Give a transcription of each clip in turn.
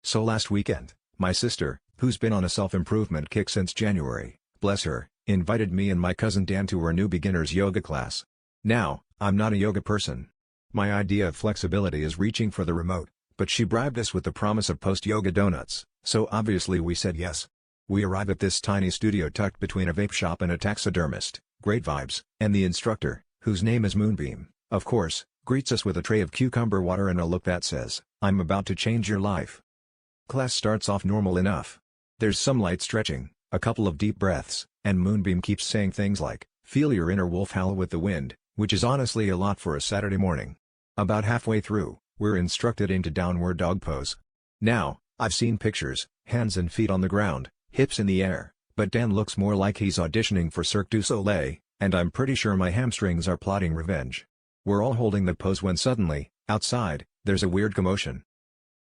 So last weekend, my sister, who's been on a self-improvement kick since January, bless her, invited me and my cousin Dan to her new beginner's yoga class. Now, I'm not a yoga person. My idea of flexibility is reaching for the remote, but she bribed us with the promise of post-yoga donuts, so obviously we said yes. We arrive at this tiny studio tucked between a vape shop and a taxidermist, great vibes, and the instructor, whose name is Moonbeam, of course, greets us with a tray of cucumber water and a look that says, "I'm about to change your life." Class starts off normal enough. There's some light stretching, a couple of deep breaths, and Moonbeam keeps saying things like, "Feel your inner wolf howl with the wind," which is honestly a lot for a Saturday morning. About halfway through, we're instructed into downward dog pose. Now, I've seen pictures, hands and feet on the ground, hips in the air, but Dan looks more like he's auditioning for Cirque du Soleil, and I'm pretty sure my hamstrings are plotting revenge. We're all holding the pose when suddenly, outside, there's a weird commotion.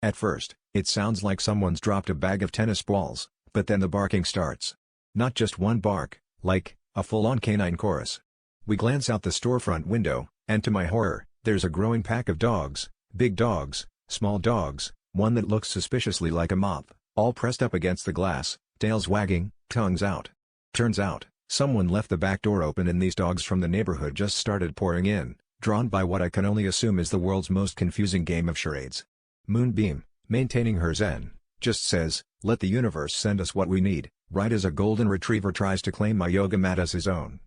At first, it sounds like someone's dropped a bag of tennis balls, but then the barking starts. Not just one bark, like a full-on canine chorus. We glance out the storefront window, and to my horror, there's a growing pack of dogs, big dogs, small dogs, one that looks suspiciously like a mop, all pressed up against the glass, tails wagging, tongues out. Turns out, someone left the back door open and these dogs from the neighborhood just started pouring in, drawn by what I can only assume is the world's most confusing game of charades. Moonbeam, maintaining her zen, just says, "Let the universe send us what we need," right as a golden retriever tries to claim my yoga mat as his own.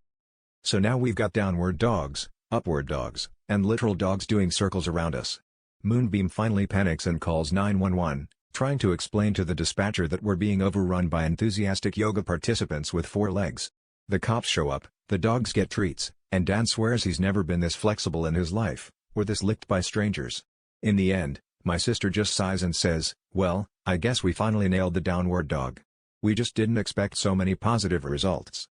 So now we've got downward dogs, upward dogs, and literal dogs doing circles around us. Moonbeam finally panics and calls 911, trying to explain to the dispatcher that we're being overrun by enthusiastic yoga participants with 4 legs. The cops show up, the dogs get treats, and Dan swears he's never been this flexible in his life, or this licked by strangers. In the end, my sister just sighs and says, "Well, I guess we finally nailed the downward dog. We just didn't expect so many positive results."